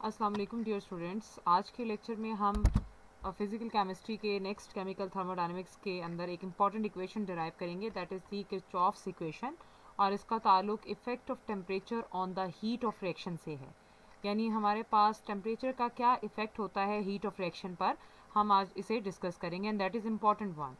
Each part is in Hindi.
अस्सलाम वालेकुम डियर स्टूडेंट्स। आज के लेक्चर में हम फिज़िकल केमिस्ट्री के नेक्स्ट केमिकल थर्मोडायनेमिक्स के अंदर एक इम्पॉर्टेंट इक्वेशन डिराइव करेंगे, that is the Kirchhoff's equation, और इसका ताल्लुक effect of temperature on the heat of reaction से है। यानी हमारे पास टेम्परेचर का क्या इफ़ेक्ट होता है हीट ऑफ रिएक्शन पर, हम आज इसे डिस्कस करेंगे and that is important one.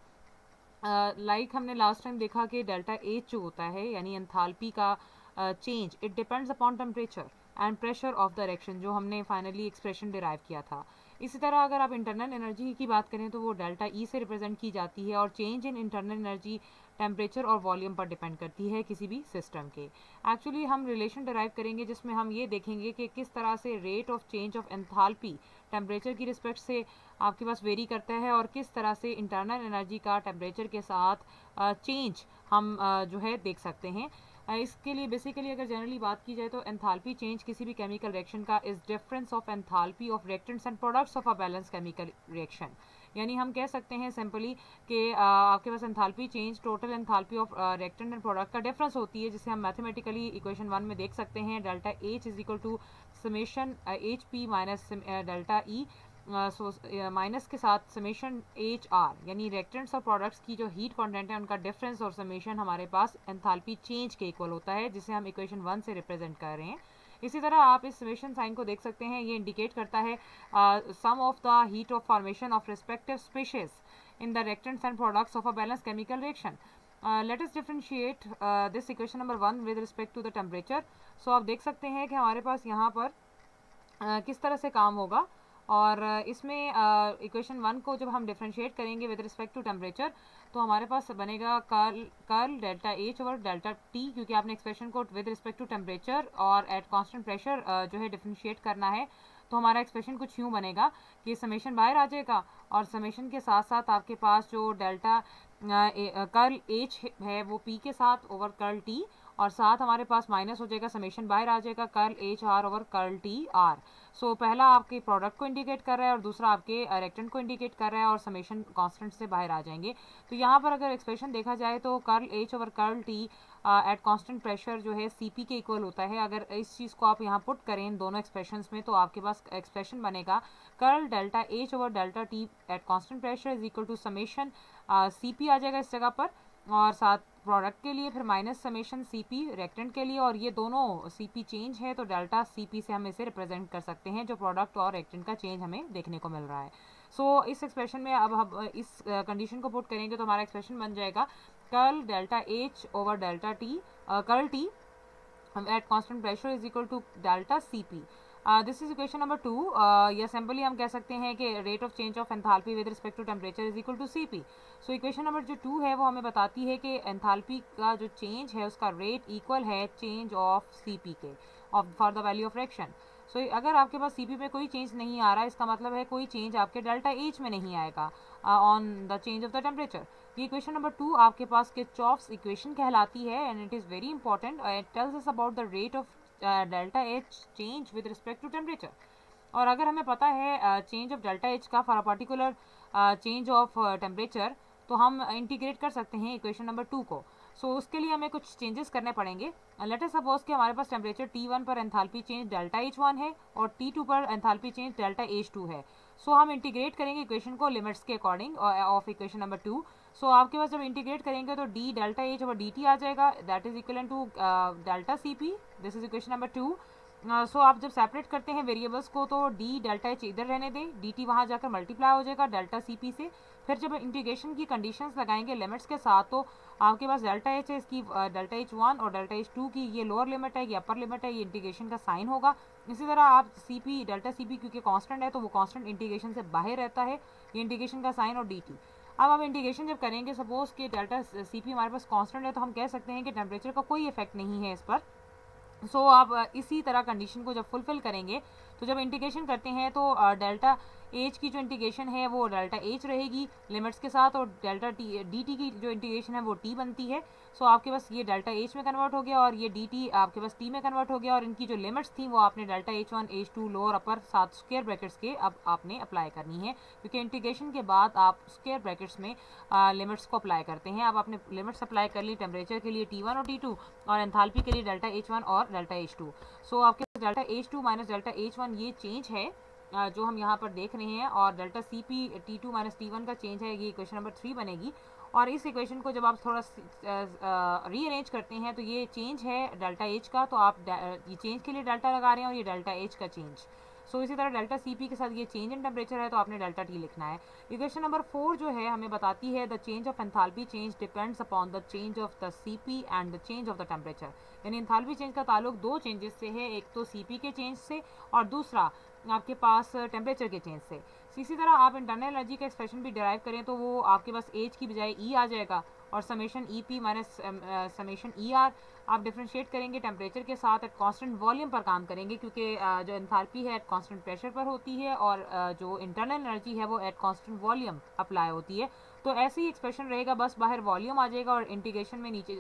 Like हमने लास्ट टाइम देखा कि डेल्टा एच जो होता है यानी एंथैल्पी का change, it depends upon temperature and pressure of the reaction, जो हमने फाइनली एक्सप्रेशन डिराइव किया था। इसी तरह अगर आप इंटरनल एनर्जी की बात करें तो वो डेल्टा ई से रिप्रेजेंट की जाती है, और change in internal energy temperature और वॉल्यूम पर डिपेंड करती है किसी भी सिस्टम के। एक्चुअली हम रिलेशन डिराइव करेंगे जिसमें हम ये देखेंगे कि किस तरह से rate of change of enthalpy temperature की रिस्पेक्ट से आपके पास वेरी करता है, और किस तरह से इंटरनल एनर्जी का टेम्परेचर के साथ चेंज हम जो है देख सकते हैं। इसके लिए बेसिकली अगर जनरली बात की जाए तो एंथैल्पी चेंज किसी भी केमिकल रिएक्शन का is difference of enthalpy of reactants and products of a balance chemical reaction. यानी हम कह सकते हैं सिंपली कि आपके पास enthalpy change total enthalpy of reactant and product का डिफरेंस होती है, जिसे हम मैथमेटिकली इक्वेशन 1 में देख सकते हैं। Delta H is equal to summation H P minus delta E, minus के साथ समेशन एच आर, यानी रिएक्टेंट्स और प्रोडक्ट्स की जो हीट कंटेंट है उनका डिफरेंस और समेशन हमारे पास एंथैल्पी चेंज के इक्वल होता है, जिसे हम इक्वेशन 1 से रिप्रेजेंट कर रहे हैं। इसी तरह आप इस समेशन साइन को देख सकते हैं, ये इंडिकेट करता है sum of the heat of formation of respective species in the reactants and products of a balance chemical reaction. Let us differentiate this equation number 1 with respect to the temperature. So आप देख सकते हैं कि हमारे पास यहाँ पर किस तरह से काम होगा, और इसमें इक्वेशन 1 को जब हम डिफरेंशिएट करेंगे विद रिस्पेक्ट टू टेम्परेचर तो हमारे पास बनेगा curl delta H over delta T, क्योंकि आपने एक्सप्रेशन को विद रिस्पेक्ट टू टेम्परेचर और एट कांस्टेंट प्रेशर जो है डिफरेंशिएट करना है। तो हमारा एक्सप्रेशन कुछ यूँ बनेगा कि समेशन बाहर आ जाएगा, और समेशन के साथ साथ आपके पास जो डेल्टा कर्ल एच है वो पी के साथ ओवर कर्ल टी, और साथ हमारे पास माइनस हो जाएगा, समेशन बाहर आ जाएगा curl H R over curl T R. So पहला आपके प्रोडक्ट को इंडिकेट कर रहा है और दूसरा आपके रिएक्टेंट को इंडिकेट कर रहा है, और समेशन कांस्टेंट से बाहर आ जाएंगे। तो यहाँ पर अगर एक्सप्रेशन देखा जाए तो curl H over curl T at constant pressure जो है सीपी के इक्वल होता है। अगर इस चीज़ को आप यहाँ पुट करें इन दोनों एक्सप्रेशंस में तो आपके पास एक्सप्रेशन बनेगा curl delta H over delta T at constant pressure is equal to summation CP आ जाएगा इस जगह पर, और साथ प्रोडक्ट के लिए फिर माइनस समेशन सीपी रिएक्टेंट के लिए, और ये दोनों सीपी चेंज है तो डेल्टा सीपी से हम इसे रिप्रेजेंट कर सकते हैं, जो प्रोडक्ट और रिएक्टेंट का चेंज हमें देखने को मिल रहा है। सो इस एक्सप्रेशन में अब हम इस कंडीशन को पुट करेंगे तो हमारा एक्सप्रेशन बन जाएगा curl delta H over delta T curl T at constant pressure is equal to delta CP. This is equation number 2, या सिंपली हम कह सकते हैं कि rate of change of enthalpy with respect to temperature is equal to CP. So equation number जो 2 है वो हमें बताती है कि एंथैल्पी का जो चेंज है उसका रेट इक्वल है चेंज ऑफ सीपी के for the value of reaction. So अगर आपके पास सीपी में कोई चेंज नहीं आ रहा, इसका मतलब है कोई चेंज आपके डेल्टा एच में नहीं आएगा on the change of the temperature. ये इक्वेशन नंबर 2 आपके पास किरचॉफ्स इक्वेशन कहलाती है, and it is very important, it tells us about the rate of delta H change with respect to temperature. और अगर हमें पता है चेंज ऑफ डेल्टा एच का for a particular change of temperature, तो हम इंटीग्रेट कर सकते हैं इक्वेशन नंबर 2 को। सो उसके लिए हमें कुछ चेंजेस करने पड़ेंगे। लेट अस सपोज कि हमारे पास टेम्परेचर T1 पर एंथैल्पी चेंज डेल्टा H1 है और T2 पर एंथैल्पी चेंज डेल्टा H2 है। सो हम इंटीग्रेट करेंगे इक्वेशन को लिमिट्स के according of equation number 2। So आपके पास जब इंटीग्रेट करेंगे तो D delta H over D T आ जाएगा, that is equal to delta C P. This is equation number 2। So आप जब सेपरेट करते हैं वेरिएबल्स को तो डी डेल्टा एच इधर रहने दें, डी टी वहाँ जाकर मल्टीप्लाई हो जाएगा डेल्टा सी पी से। फिर जब इंटीग्रेशन की कंडीशंस लगाएंगे लिमिट्स के साथ तो आपके पास डेल्टा एच है, इसकी डेल्टा एच 1 और डेल्टा एच 2 की ये लोअर लिमिट है, ये अपर लिमिट है, ये इंटीग्रेशन का साइन होगा। इसी तरह आप C P delta C P क्योंकि कांस्टेंट है तो वो कांस्टेंट इंटीग्रेशन से बाहर रहता है, ये इंटीग्रेशन का साइन और डी टी। अब हम इंटीग्रेशन जब करेंगे, सपोज कि डेल्टा सी पी हमारे पास कांस्टेंट है तो हम कह सकते हैं कि टेम्परेचर का कोई इफेक्ट नहीं है इस पर। सो आप इसी तरह कंडीशन को जब फुलफिल करेंगे तो जब इंटीग्रेशन करते हैं तो डेल्टा एच की जो इंटीग्रेशन है वो डेल्टा एच रहेगी लिमिट्स के साथ, और डेल्टा डी टी की जो इंटीग्रेशन है वो टी बनती है। सो आपके पास ये डेल्टा एच में कन्वर्ट हो गया और ये डी टी आपके पास टी में कन्वर्ट हो गया, और इनकी जो लिमिट्स थी वो आपने delta H one H two lower upper साथ स्क्वायर ब्रैकेट्स के अब आपने अप्लाई करनी है, क्योंकि इंटीग्रेशन के बाद आप स्क्वायर ब्रैकेट्स में लिमिट्स को अप्लाई करते हैं। अब आपने लिमिट्स अप्लाई कर ली टेम्परेचर के लिए T1 और T2 और एंथैल्पी के लिए डेल्टा H1 और डेल्टा H2। सो आपके पास delta H2 minus delta H1 ये चेंज है जो हम यहाँ पर देख रहे हैं, और delta CP T2 minus T1 का चेंज है, ये इक्वेशन नंबर 3 बनेगी। और इस इक्वेशन को जब आप थोड़ा रीअरेंज करते हैं तो ये चेंज है डेल्टा एच का, तो आप ये चेंज के लिए डेल्टा लगा रहे हैं और ये डेल्टा एच का चेंज। सो इसी तरह डेल्टा CP के साथ ये चेंज इन टेम्परेचर है तो आपने डेल्टा T लिखना है। इक्वेशन नंबर 4 जो है हमें बताती है the change of enthalpy change depends upon the change of the CP and the change of the temperature. यानी एंथैल्पी चेंज का ताल्लुक दो चेंजेस से है, एक तो CP के चेंज से और दूसरा आपके पास टेम्परेचर के चेंज से। इसी तरह आप इंटरनल एनर्जी का एक्सप्रेशन भी डिराइव करें तो वो आपके पास एच की बजाय ई आ जाएगा, और summation EP minus summation ER आप डिफ्रेंशिएट करेंगे टेम्परेचर के साथ एट कांस्टेंट वॉल्यूम पर काम करेंगे, क्योंकि जो एंथैल्पी है एट कांस्टेंट प्रेशर पर होती है और जो इंटरनल एनर्जी है वो एट कांस्टेंट वॉल्यूम अप्लाई होती है। तो ऐसे ही एक्सप्रेशन रहेगा, बस बाहर वॉल्यूम आ जाएगा और इंटीग्रेशन में नीचे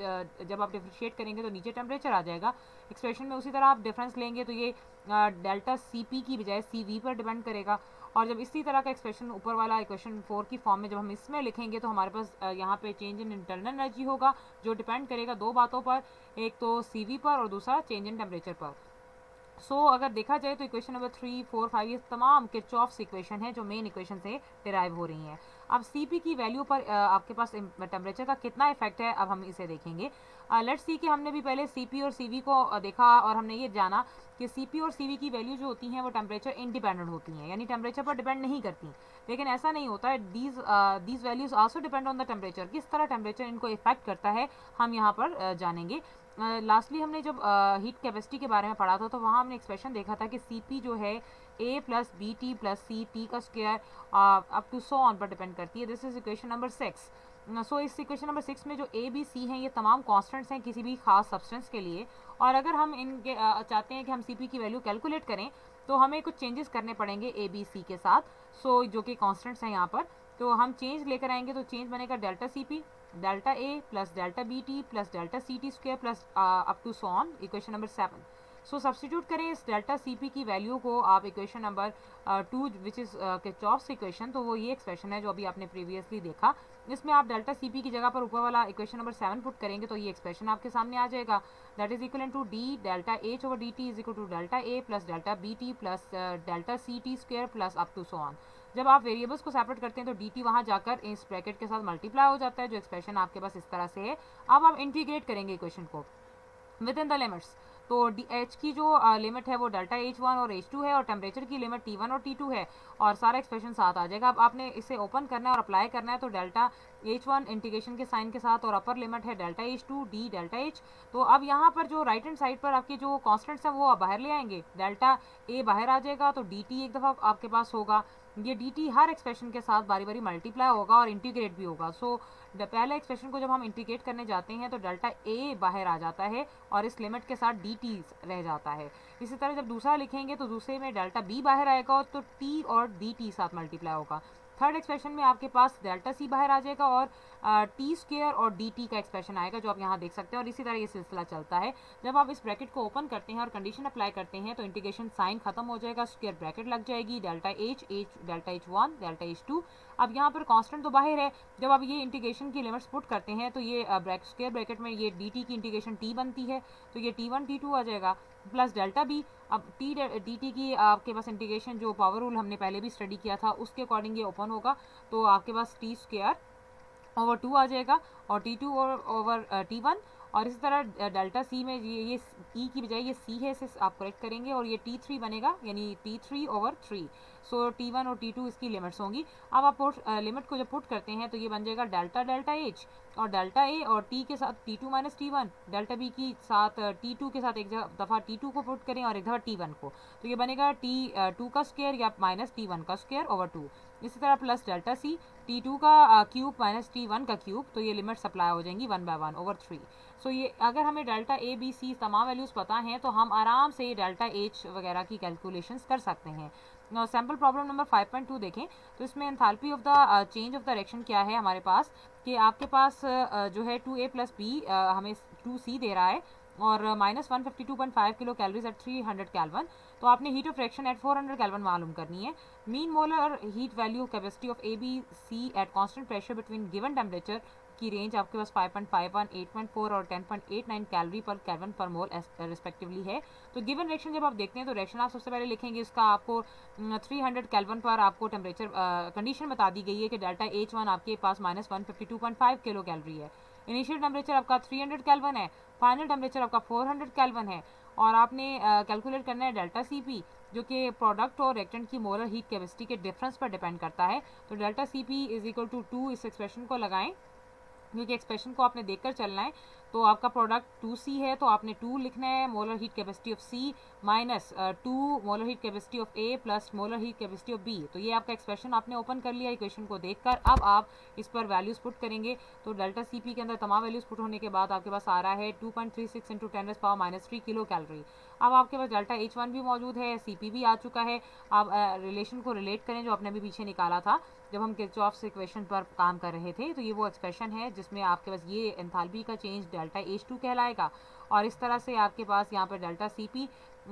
जब आप डिफ्रेंशिएट करेंगे तो नीचे टेम्परेचर आ जाएगा। एक्सप्रेशन में उसी तरह आप डिफरेंस लेंगे तो ये डेल्टा CP की बजाय CV पर डिपेंड करेगा। और जब इसी तरह का एक्सप्रेशन ऊपर वाला इक्वेशन 4 की फॉर्म में जब हम इसमें लिखेंगे तो हमारे पास यहाँ पे चेंज इन इंटरनल एनर्जी होगा जो डिपेंड करेगा दो बातों पर, एक तो CV पर और दूसरा चेंज इन टेम्परेचर पर। सो अगर देखा जाए तो इक्वेशन नंबर 3, 4, 5 ये तमाम किरचॉफ्स इक्वेशन है जो मेन इक्वेशन से डिराइव हो रही हैं। अब CP की वैल्यू पर आपके पास टेम्परेचर का कितना इफेक्ट है अब हम इसे देखेंगे। लेट्स सी कि हमने भी पहले CP और CV को देखा और हमने ये जाना कि CP और CV की वैल्यू जो होती हैं वो टेम्परेचर इंडिपेंडेंट होती हैं, यानी टेम्परेचर पर डिपेंड नहीं करती। लेकिन ऐसा नहीं होता है, these values also depend on the temperature. किस तरह टेम्परेचर इनको इफेक्ट करता है हम यहाँ पर जानेंगे। लास्टली हमने जब हीट कैपेसिटी के बारे में पढ़ा था तो वहाँ हमने एक्सप्रेशन देखा था कि CP जो है A plus BT plus CT का square up to so on पर डिपेंड करती है। This is equation number 6। So इस इक्वेशन नंबर 6 में जो A B C हैं ये तमाम कॉन्स्टेंट्स हैं किसी भी खास सब्सटेंस के लिए, और अगर हम इनके चाहते हैं कि हम CP की वैल्यू कैलकुलेट करें तो हमें कुछ चेंजेस करने पड़ेंगे A B C के साथ। सो जो कि कॉन्स्टेंट्स हैं यहाँ पर, तो हम चेंज लेकर आएंगे तो चेंज बनेगा delta CP delta A plus delta BT plus delta CT square plus up to so on equation number 7। So substitute करें इस डेल्टा CP की वैल्यू को आप equation number 2 which is Kirchhoff's equation, तो वो ये एक्सप्रेशन है जो अभी आपने प्रीवियसली देखा। इसमें आप डेल्टा CP की जगह पर ऊपर वाला इक्वेशन नंबर 7 पुट करेंगे तो ये एक्सप्रेशन आपके सामने आ जाएगा। That is equal to D delta H over DT is equal to delta A plus delta BT plus delta CT square plus up to so on. जब आप वेरिएबल्स को सेपरेट करते हैं तो DT वहाँ जाकर इस ब्रैकेट के साथ मल्टीप्लाई हो जाता है, जो एक्सप्रेशन आपके पास इस तरह से है। अब आप इंटीग्रेट करेंगे इक्वेशन को विद इन द लिमिट्स, तो H की जो लिमिट है वो डेल्टा H1 और H2 है और टेम्परेचर की लिमिट T1 और T2 है, और सारा एक्सप्रेशन साथ आ जाएगा। अब आपने इसे ओपन करना है और अप्लाई करना है, तो डेल्टा H1 इंटीग्रेशन के साइन के साथ और अपर लिमिट है delta H2 D delta H। तो अब यहाँ पर जो राइट हैंड साइड पर आपके जो कॉन्स्टेंट्स हैं वो आप बाहर ले आएंगे, डेल्टा A बाहर आ जाएगा तो DT एक दफ़ा आपके पास होगा, ये DT हर एक्सप्रेशन के साथ बारी बारी मल्टीप्लाई होगा और इंटीग्रेट भी होगा। सो पहले एक्सप्रेशन को जब हम इंटीग्रेट करने जाते हैं तो डेल्टा A बाहर आ जाता है और इस लिमिट के साथ DT रह जाता है। इसी तरह जब दूसरा लिखेंगे तो दूसरे में डेल्टा B बाहर आएगा तो T और DT साथ मल्टीप्लाई होगा। थर्ड एक्सप्रेशन में आपके पास डेल्टा C बाहर आ जाएगा और T स्क्वायर और DT का एक्सप्रेशन आएगा जो आप यहाँ देख सकते हैं, और इसी तरह ये सिलसिला चलता है। जब आप इस ब्रैकेट को ओपन करते हैं और कंडीशन अप्लाई करते हैं तो इंटीग्रेशन साइन खत्म हो जाएगा, स्क्वायर ब्रैकेट लग जाएगी, delta H delta H1 delta H2। अब यहाँ पर कांस्टेंट तो बाहर है, जब आप ये इंटीग्रेशन की लिमिट्स पुट करते हैं तो ये स्क्वायर ब्रैकेट में ये DT की इंटीग्रेशन T बनती है, तो ये T1 T2 आ जाएगा प्लस डेल्टा B। अब DT की आपके पास इंटीग्रेशन जो पावर रूल हमने पहले भी स्टडी किया था उसके अकॉर्डिंग ये ओपन होगा, तो आपके पास T स्क्वायर ओवर 2 आ जाएगा और T2 ओवर T1। और इसी तरह डेल्टा C में ये E की बजाय ये C है, इसे आप करेक्ट करेंगे और ये T3 बनेगा यानी T3 ओवर 3। सो T1 और T2 इसकी लिमिट्स होंगी। अब आप लिमिट को जब पुट करते हैं तो ये बन जाएगा डेल्टा डेल्टा H और डेल्टा ए और टी के साथ T2 minus T1, delta B की साथ T2 के साथ एक दफ़ा T2 को पुट करें और एक दफ़ा T1 को, तो ये बनेगा T2 का स्क्वायर या माइनस T1 का स्क्वायर ओवर 2। इसी तरह प्लस डेल्टा सी T2 का क्यूब माइनस T1 का क्यूब, तो ये लिमिट सप्लाई हो जाएंगी 1/1 ओवर 3। सो ये अगर हमें डेल्टा ए बी सी तमाम वैल्यूज़ पता हैं तो हम आराम से डेल्टा एच वगैरह की कैलकुलेशंस कर सकते हैं। सैम्पल प्रॉब्लम नंबर 5.2 देखें तो इसमें enthalpy of the change of direction क्या है हमारे पास, कि आपके पास जो है 2a प्लस बी हमें 2c दे रहा है और minus 152.5 kilo calories at 300 kelvin. तो आपने heat of reaction at 400 kelvin मालूम करनी है। Mean molar heat value capacity of A B C at constant pressure between given temperature की रेंज आपके पास 5.51, 8.4 और 10.89 कैलोरी पर केल्विन पर मोल रिस्पेक्टिवली है। तो गिवन रिएक्शन जब आप देखते हैं तो रिएक्शन आप सबसे पहले लिखेंगे, इसका आपको 300 केल्विन पर आपको टेम्परेचर कंडीशन बता दी गई है कि डेल्टा H1 आपके पास माइनस 152.5 किलो कैलोरी है। इनिशियल टेम्परेचर आपका 300 केल्विन है, फाइनल टेम्परेचर आपका 400 केल्विन है और आपने कैलकुलेट करना है डेल्टा CP जो कि प्रोडक्ट और रिएक्टेंट की मोलर हीट कैपेसिटी के डिफरेंस पर डिपेंड करता है। तो delta CP is equal to 2, इस एक्सप्रेशन को लगाएं क्योंकि एक्सप्रेशन को आपने देखकर चलना है। तो आपका प्रोडक्ट 2C है तो आपने 2 लिखना है, molar heat capacity of C minus 2 molar heat capacity of A plus molar heat capacity of B। तो ये आपका एक्सप्रेशन आपने ओपन कर लिया इक्वेशन को देखकर। अब आप इस पर वैल्यूज़ पुट करेंगे तो डेल्टा CP के अंदर तमाम वैल्यूज़ पुट होने के बाद आपके पास आ रहा है 2.36 इंटू 10⁻³ किलो कैलोरी। अब आपके पास डेल्टा H1 भी मौजूद है, CP भी आ चुका है। आप रिलेशन को रिलेट करें जो आपने अभी पीछे निकाला था जब हम किरचॉफ्स इक्वेशन पर काम कर रहे थे। तो ये वो एक्सप्रेशन है जिसमें आपके पास ये एंथैल्पी का चेंज डेल्टा H2 कहलाएगा और इस तरह से आपके पास यहाँ पर डेल्टा CP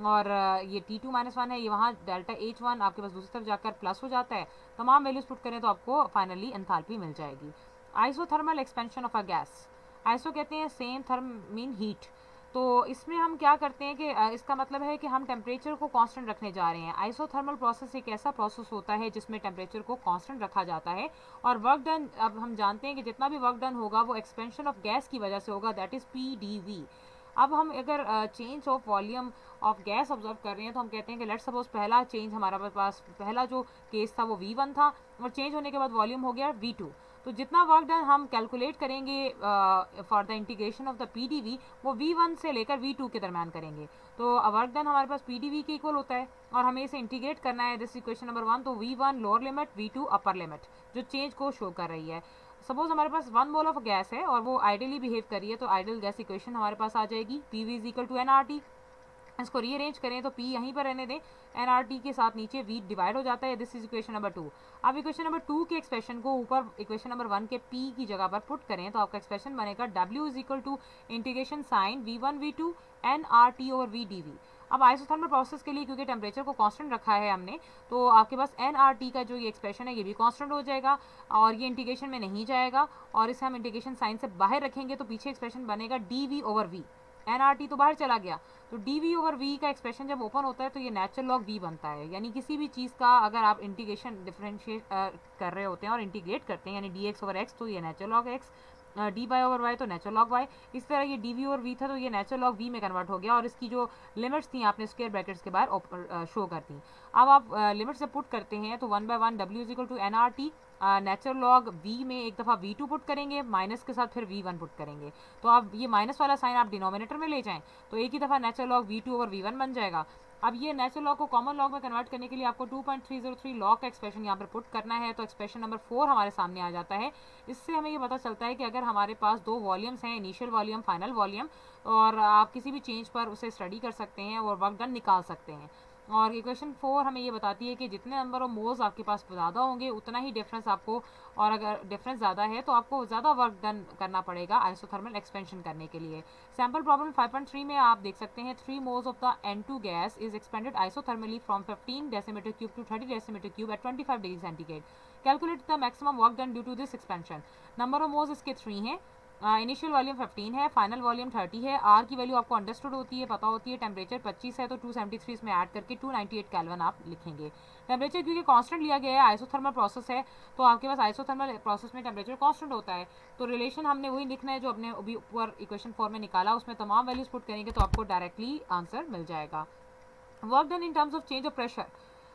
और ये T2 माइनस 1 है, ये वहाँ डेल्टा H1 आपके पास दूसरी तरफ जाकर प्लस हो जाता है। तमाम वैल्यूज पुट करें तो आपको फाइनली एंथैल्पी मिल जाएगी। Isothermal expansion of a gas, iso कहते हैं सेम, थर्म मीन हीट। तो इसमें हम क्या करते हैं कि इसका मतलब है कि हम टेम्परेचर को कांस्टेंट रखने जा रहे हैं। आइसोथर्मल प्रोसेस एक ऐसा प्रोसेस होता है जिसमें टेम्परेचर को कांस्टेंट रखा जाता है और वर्क डन, अब हम जानते हैं कि जितना भी वर्क डन होगा वो एक्सपेंशन ऑफ गैस की वजह से होगा, दैट इज़ PdV। अब हम अगर change of volume of gas observe कर रहे हैं तो हम कहते हैं कि लेट सपोज पहला चेंज हमारा पास पहला जो केस था वो V1 था और चेंज होने के बाद वॉल्यूम हो गया V2। तो जितना वर्क डन हम कैलकुलेट करेंगे for the integration of the PdV वो V1 से लेकर V2 के दरम्यान करेंगे। तो वर्क डन हमारे पास PdV के इक्वल होता है और हमें इसे इंटीग्रेट करना है दिस इक्वेशन नंबर 1। तो V1 lower limit, V2 upper limit जो चेंज को शो कर रही है। सपोज हमारे पास 1 मोल ऑफ गैस है और वो आइडियली बिहेव कर रही है तो आइडियल गैस इक्वेशन हमारे पास आ जाएगी PV is equal to nRT। इसको रीअरेंज करें तो P यहीं पर रहने दें, nRT के साथ नीचे V डिवाइड हो जाता है, दिस इज इक्वेशन नंबर 2। अब इक्वेशन नंबर 2 के एक्सप्रेशन को ऊपर इक्वेशन नंबर 1 के P की जगह पर पुट करें तो आपका एक्सप्रेशन बनेगा W is equal to integration sign V1 V2 nRT over VdV। अब आइसोथर्मल प्रोसेस के लिए क्योंकि टेम्परेचर को कांस्टेंट रखा है हमने तो आपके पास nRT का जो ये एक्सप्रेशन है ये भी कांस्टेंट हो जाएगा और ये इंटीग्रेशन में नहीं जाएगा और इसे हम इंटीग्रेशन साइन से बाहर रखेंगे तो पीछे एक्सप्रेशन बनेगा dV ओवर V। nRT तो बाहर चला गया तो dV ओवर V का एक्सप्रेशन जब ओपन होता है तो ये नेचुरल लॉग V बनता है। यानी किसी भी चीज़ का अगर आप इंटीग्रेशन डिफरेंशिएट कर रहे होते हैं और इंटीग्रेट करते हैं यानी dx ओवर x तो ये natural log x, dy over y तो नेचुरल लॉग y। इस तरह ये dv ओवर v था तो ये नेचुरल लॉग v में कन्वर्ट हो गया और इसकी जो लिमिट्स थी आपने स्क्वायर ब्रैकेट्स के बाहर शो कर दी। अब आप लिमिट से पुट करते हैं तो 1/1 w is equal to nRT, natural log v में एक दफ़ा v2 पुट करेंगे, माइनस के साथ फिर v1 पुट करेंगे। तो आप ये माइनस वाला साइन आप डिनोमिनेटर में ले जाएं तो एक ही दफ़ा natural log v2 over v1 बन जाएगा। अब ये नेचुरल लॉग को कॉमन लॉग में कन्वर्ट करने के लिए आपको 2.303 लॉग का एक्सप्रेशन यहाँ पर पुट करना है तो एक्सप्रेशन नंबर 4 हमारे सामने आ जाता है। इससे हमें ये पता चलता है कि अगर हमारे पास दो वॉल्यूम्स हैं, इनिशियल वॉल्यूम, फाइनल वॉल्यूम, और आप किसी भी चेंज पर उसे स्टडी कर सकते हैं और वर्क डन निकाल सकते हैं। और इक्वेशन 4 हमें ये बताती है कि जितने नंबर ऑफ मोल्स आपके पास ज़्यादा होंगे उतना ही डिफरेंस आपको, और अगर डिफरेंस ज़्यादा है तो आपको ज़्यादा वर्क डन करना पड़ेगा आइसोथर्मल एक्सपेंशन करने के लिए। सैम्पल प्रॉब्लम 5.3 में आप देख सकते हैं 3 moles of the N2 gas is expanded isothermally from 15 decimetre cube to 30 decimetre cube at 25 degree centigrade. Calculate the maximum work done due to this expansion. Number of moles इसके 3 हैं, इनिशियल वॉल्यूम 15 है, फाइनल वॉल्यूम 30 है, आर की वैल्यू आपको अंडरस्टूड होती है, पता होती है, टेम्परेचर 25 है तो 273 इसमें ऐड करके 298 केल्विन आप लिखेंगे। टेम्परेचर क्योंकि कांस्टेंट लिया गया है, आइसोथर्मल प्रोसेस है तो आपके पास आइसोथर्मल प्रोसेस में टेम्परेचर कांस्टेंट होता है तो रिलेशन हमने वही लिखना है जो अपने अभी ऊपर इक्वेशन 4 में निकाला, उसमें तमाम वैल्यूज पुट करेंगे तो आपको डायरेक्टली आंसर मिल जाएगा। Work done in terms of change of pressure,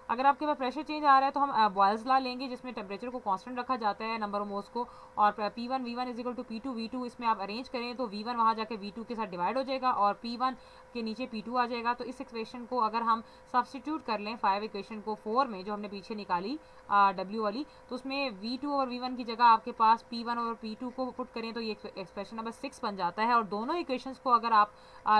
अगर आपके पास प्रेशर चेंज आ रहा है तो हम बॉयल्स लॉ लेंगे जिसमें टेम्परेचर को कांस्टेंट रखा जाता है नंबर ऑफ मोल्स को, और P1 V1 is equal to P2 V2, इसमें आप अरेंज करें तो V1 वहाँ जाके V2 के साथ डिवाइड हो जाएगा और P1 के नीचे P2 आ जाएगा। तो इस इक्वेशन को अगर हम सब्सटीट्यूट कर लें 5 इक्वेशन को 4 में जो हमने पीछे निकाली W वाली, तो उसमें V2 और V1 की जगह आपके पास P1 और P2 को पुट करें तो ये एक्सप्रेशन नंबर 6 बन जाता है। और दोनों इक्वेशंस को अगर आप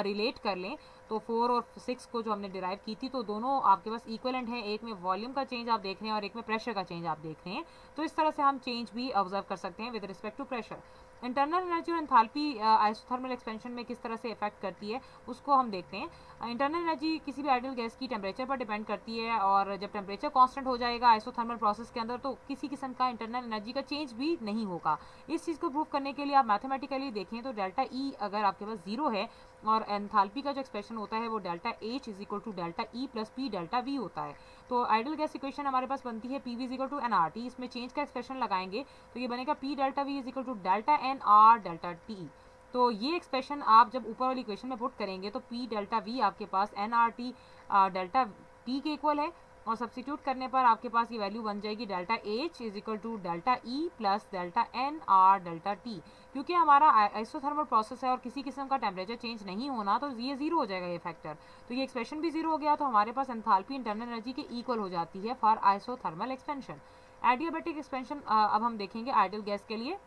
रिलेट कर लें तो 4 और 6 को जो हमने डिराइव की थी तो दोनों आपके पास इक्वलेंट हैं, एक में वॉल्यूम का चेंज आप देख रहे हैं और एक में प्रेशर का चेंज आप देख रहे हैं। तो इस तरह से हम चेंज भी ऑब्जर्व कर सकते हैं with respect to pressure. Internal energy और एंथैल्पी आइसोथर्मल एक्सपेंशन में किस तरह से इफेक्ट करती है उसको हम देखते हैं। इंटरनल एनर्जी किसी भी आइडियल गैस की टेम्परेचर पर डिपेंड करती है, और जब टेम्परेचर कांस्टेंट हो जाएगा आइसोथर्मल प्रोसेस के अंदर तो किसी किस्म का इंटरनल एनर्जी का चेंज भी नहीं होगा। इस चीज़ को प्रूव करने के लिए आप मैथमेटिकली देखें तो डेल्टा ई अगर आपके पास जीरो है और एंथैल्पी का जो एक्सप्रेशन होता है वो delta H is equal to delta E plus P delta V होता है। तो आइडियल गैस इक्वेशन हमारे पास बनती है P V is equal to N R T, इसमें चेंज का एक्सप्रेशन लगाएंगे तो ये बनेगा P delta V is equal to delta N R delta T. तो ये एक्सप्रेशन आप जब ऊपर वाली इक्वेशन में पुट करेंगे तो पी डेल्टा वी आपके पास N R T delta T के इक्वल है, और सब्सटीट्यूट करने पर आपके पास ये वैल्यू बन जाएगी delta H is equal to delta E plus delta N R delta T. क्योंकि हमारा आइसोथर्मल प्रोसेस है और किसी किस्म का टेम्परेचर चेंज नहीं होना तो ये जीरो हो जाएगा ये फैक्टर, तो ये एक्सप्रेशन भी जीरो हो गया। तो हमारे पास एंथैल्पी इंटरनल एनर्जी के इक्वल हो जाती है for isothermal expansion. Adiabatic expansion अब हम देखेंगे आइडियल गैस के लिए।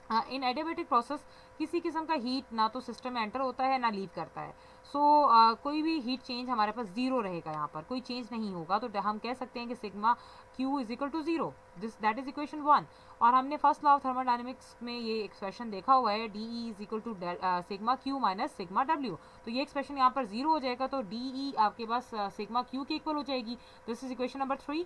इन एडियाबैटिक प्रोसेस किसी किस्म का हीट ना तो सिस्टम में एंटर होता है ना लीव करता है। सो कोई भी हीट चेंज हमारे पास जीरो रहेगा, यहाँ पर कोई चेंज नहीं होगा। तो हम कह सकते हैं कि sigma Q is equal to zero, this that is equation 1। और हमने फर्स्ट लॉ ऑफ थर्मोडायनेमिक्स में ये एक्सप्रेशन देखा हुआ है D E is equal to sigma Q minus sigma W. तो ये एक्सप्रेशन यहाँ पर जीरो हो जाएगा तो डी ई आपके पास सिग्मा क्यू के इक्वल हो जाएगी। This is equation number 3।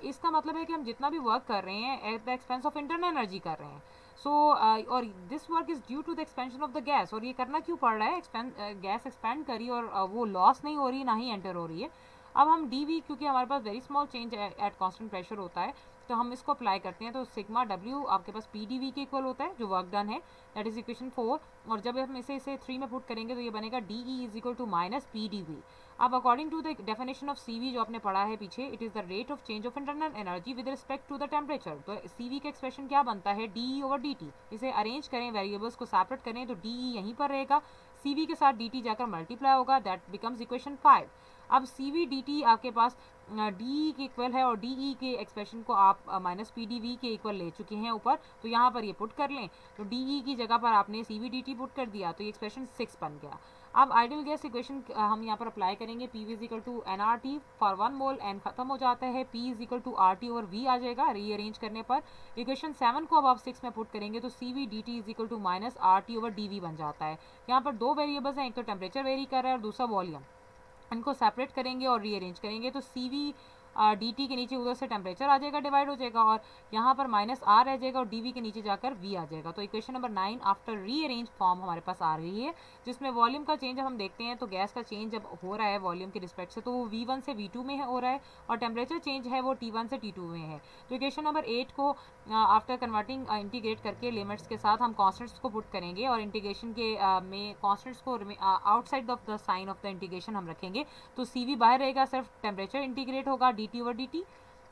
इसका मतलब है कि हम जितना भी वर्क कर रहे हैं at the expense of internal energy कर रहे हैं। सो और this work is due to the expansion of the gas. और ये करना क्यों पड़ रहा है, गैस एक्सपेंड करी और वो लॉस नहीं हो रही ना ही एंटर हो रही है। अब हम डी वी, क्योंकि हमारे पास very small change at constant pressure होता है तो हम इसको अप्लाई करते हैं तो सिग्मा डब्ल्यू आपके पास पी डी वी के इक्वल होता है जो वर्क डन है, दैट इज इक्वेशन 4। और जब हम इसे 3 में पुट करेंगे तो ये बनेगा D E is equal to minus P D V. अब according to the definition of C V जो आपने पढ़ा है पीछे, it is the rate of change of internal energy with respect to the temperature. तो सी वी का एक्सप्रेशन क्या बनता है, D E over D T. इसे अरेंज करें, वेरिएबल्स को सेपरेट करें तो डी ई यहीं पर रहेगा, सी वी के साथ डी टी जाकर मल्टीप्लाई होगा, दैट बिकम्स इक्वेशन 5। अब सी वी डी टी आपके पास डी के इक्वल है और डी ई के एक्सप्रेशन को आप माइनस पी डी वी के इक्वल ले चुके हैं ऊपर, तो यहाँ पर ये पुट कर लें तो डी ई की जगह पर आपने सी वी डी टी पुट कर दिया तो ये एक्सप्रेशन 6 बन गया। अब आइडियल गैस इक्वेशन हम यहाँ पर अप्लाई करेंगे, P V is equal to N R T for 1 mole, N खत्म हो जाता है, P is equal to R T over V आ जाएगा रीअरेंज करने पर। इक्वेशन 7 को अब आप 6 में पुट करेंगे तो C V D T is equal to minus R T over D V बन जाता है। यहाँ पर दो वेरिएबल्स हैं, एक तो टेम्परेचर वेरी कर रहा है और दूसरा वॉल्यूम। इनको सेपरेट करेंगे और रीअरेंज करेंगे तो सी वी डी टी के नीचे उधर से टेम्परेचर आ जाएगा, डिवाइड हो जाएगा और यहाँ पर माइनस आर रह जाएगा और डी वी के नीचे जाकर वी आ जाएगा। तो equation number 9 after rearrange form हमारे पास आ रही है, जिसमें वॉल्यूम का चेंज हम देखते हैं तो गैस का चेंज जब हो रहा है वॉल्यूम के रिस्पेक्ट से तो वो V1 से V2 में हो रहा है और टेम्परेचर चेंज है वो T1 से T2 में है। तो इक्वेशन नंबर 8 को आफ्टर कन्वर्टिंग इंटीग्रेट करके लिमिट्स के साथ हम कॉन्स्टेंट्स को पुट करेंगे और इंटीग्रेशन के में कॉन्स्टेंट्स को outside of the sign of the integration हम रखेंगे तो सी वी बाहर रहेगा, सिर्फ टेम्परेचर इंटीग्रेट होगा D T over D T,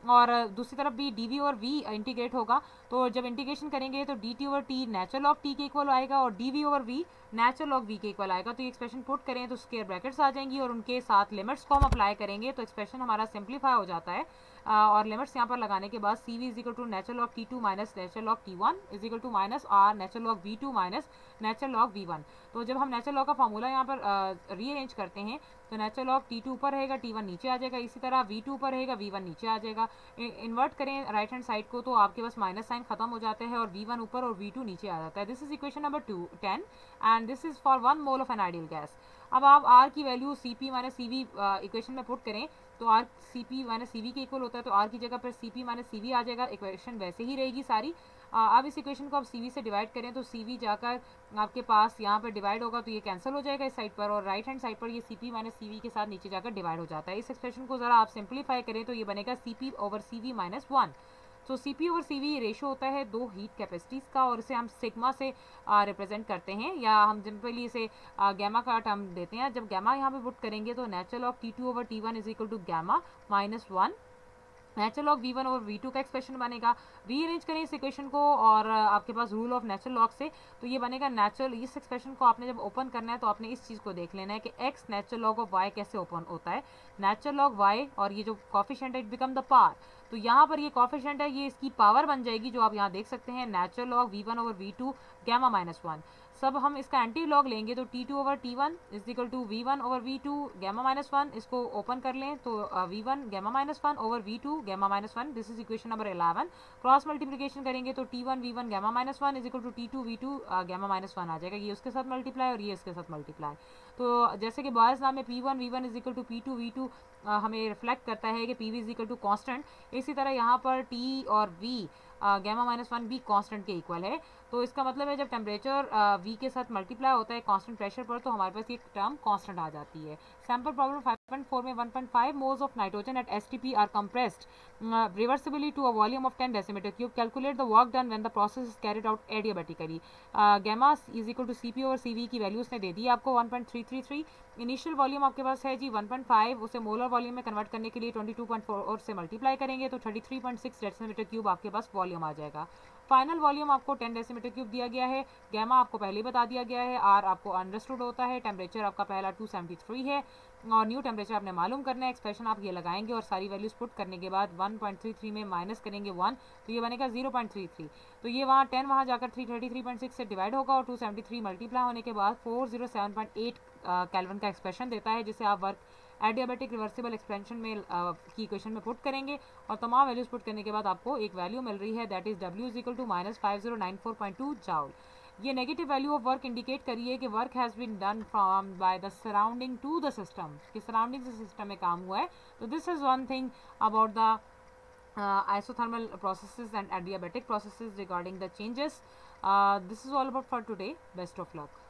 और दूसरी तरफ भी डी वी और वी इंटीग्रेट होगा। तो जब इंटीग्रेशन करेंगे तो D T over T natural log T के इक्वल आएगा और D V over V natural log V के इक्वल आएगा। तो ये एक्सप्रेशन पुट करें तो स्क्वायर ब्रैकेट्स आ जाएंगी और उनके साथ लिमिट्स को हम अप्लाई करेंगे तो एक्सप्रेशन हमारा सिंप्लीफाई हो जाता है। और लिमिट्स यहाँ पर लगाने के बाद C V is equal to natural log T two minus natural log T one is equal to minus R natural log V two minus natural log V one. तो जब हम नेचुरल लॉग का फॉर्मूला यहाँ पर रीअरेंज करते हैं तो नेचुरल लॉग T2 ऊपर रहेगा, T1 नीचे आ जाएगा, इसी तरह V2 ऊपर रहेगा, V1 नीचे आ जाएगा। इन्वर्ट करें राइट हैंड साइड को तो आपके पास माइनस साइन खत्म हो जाता है और V1 ऊपर और V2 नीचे आ जाता है। This is equation number 10 and this is for 1 mole of an ideal gas. अब आप R की value CP minus CV equation में पुट करें तो R CP माइनस CV के इक्वल होता है तो R की जगह पर CP माइनस CV आ जाएगा, इक्वेशन वैसे ही रहेगी सारी। अब इस इक्वेशन को आप CV से डिवाइड करें तो CV जाकर आपके पास यहाँ पर डिवाइड होगा तो ये कैंसिल हो जाएगा इस साइड पर और राइट हैंड साइड पर ये CP माइनस CV के साथ नीचे जाकर डिवाइड हो जाता है। इस एक्सप्रेशन को ज़रा आप सिंप्लीफाई करें तो ये बनेगा CP ओवर CV माइनस 1। तो CP ओवर CV रेशो होता है दो हीट कैपेसिटीज़ का, और इसे हम सिग्मा से रिप्रेजेंट करते हैं, या हम सिंपली इसे गैमा का टर्म देते हैं। जब गैमा यहाँ पे पुट करेंगे तो natural of T2 over T1 is equal to gamma -1 natural log V1 over V2 का एक्सप्रेशन बनेगा। रीअरेंज करें इस इक्वेशन को और आपके पास रूल ऑफ नेचुरल लॉग से, तो ये बनेगा नेचुरल, इस एक्सप्रेशन को आपने जब ओपन करना है तो आपने इस चीज़ को देख लेना है कि x natural log of y कैसे ओपन होता है। नेचुरल लॉग y और ये जो कॉफिशिएंट है इट बिकम द पावर, तो यहाँ पर ये कॉफिशिएंट है, ये इसकी पावर बन जाएगी, जो आप यहाँ देख सकते हैं natural log V1 over V2 gamma -1। सब हम इसका एंटी लॉग लेंगे तो T2 over T1 is equal to V1 over V2 gamma -1, इसको ओपन कर लें तो V1 gamma -1 over V2 gamma -1, this is equation number 11। Cross multiplication करेंगे तो T1 V1 gamma -1 is equal to T2 V2 gamma -1 आ जाएगा, ये उसके साथ मल्टीप्लाई और ये इसके साथ मल्टीप्लाई। तो जैसे कि बॉयज़ नाम में P1 V1 is equal to P2 V2 हमें रिफ्लेक्ट करता है कि PV is equal to constant, इसी तरह यहाँ पर T और V गैमा -1 भी कांस्टेंट के इक्वल है। तो इसका मतलब है जब टेम्परेचर V के साथ मल्टीप्लाई होता है कांस्टेंट प्रेशर पर, तो हमारे पास ये टर्म कांस्टेंट आ जाती है। सैम्पल प्रॉब्लम 5.4 में 1.5 moles of nitrogen at STP are compressed reversibly to a volume of 10 decimetre cube. Calculate the work done when the process is carried out adiabatically. Gamma is equal to CP over CV की वैल्यूज ने दे दी आपको 1.333। इनिशियल वॉल्यूम आपके पास है जी 1.5, उसे मोलर वॉल्यूम में कन्वर्ट करने के लिए 22.4 से मल्टीप्लाई करेंगे तो 33.6 डेसीमीटर क्यूब आपके पास वॉल्यूम आ जाएगा। फाइनल वॉल्यूम आपको 10 डेसीमीटर क्यूब दिया गया है। गैमा आपको पहले ही बता दिया गया है, आर आपको अंडरस्टूड होता है। टेम्परेचर आपका पहला 273 है और न्यू टेम्परेचर आपने मालूम करना है। एक्सप्रेशन आप ये लगाएंगे और सारी वैल्यूज पुट करने के बाद 1.33 में माइनस करेंगे 1, तो ये बनेगा 0.33। तो ये वहाँ 10 वहाँ जाकर 333.6 से डिवाइड होगा और 273 मल्टीप्लाई होने के बाद 407.8 केल्विन का एक्सप्रेशन देता है, जिसे आप वर्क एडियाबेटिक रिवर्सिबल एक्सपेंशन में की इक्वेशन में पुट करेंगे और तमाम वैल्यूज पुट करने के बाद आपको एक वैल्यू मिल रही है, that is W is equal to -5094.2 joule. ये negative value of work indicate करिए कि work has been done from by the surrounding to the system, कि सराउंडिंग से सिस्टम में काम हुआ है। तो this is one thing about the isothermal processes and adiabatic processes regarding the changes. This is all about for today. Best of luck.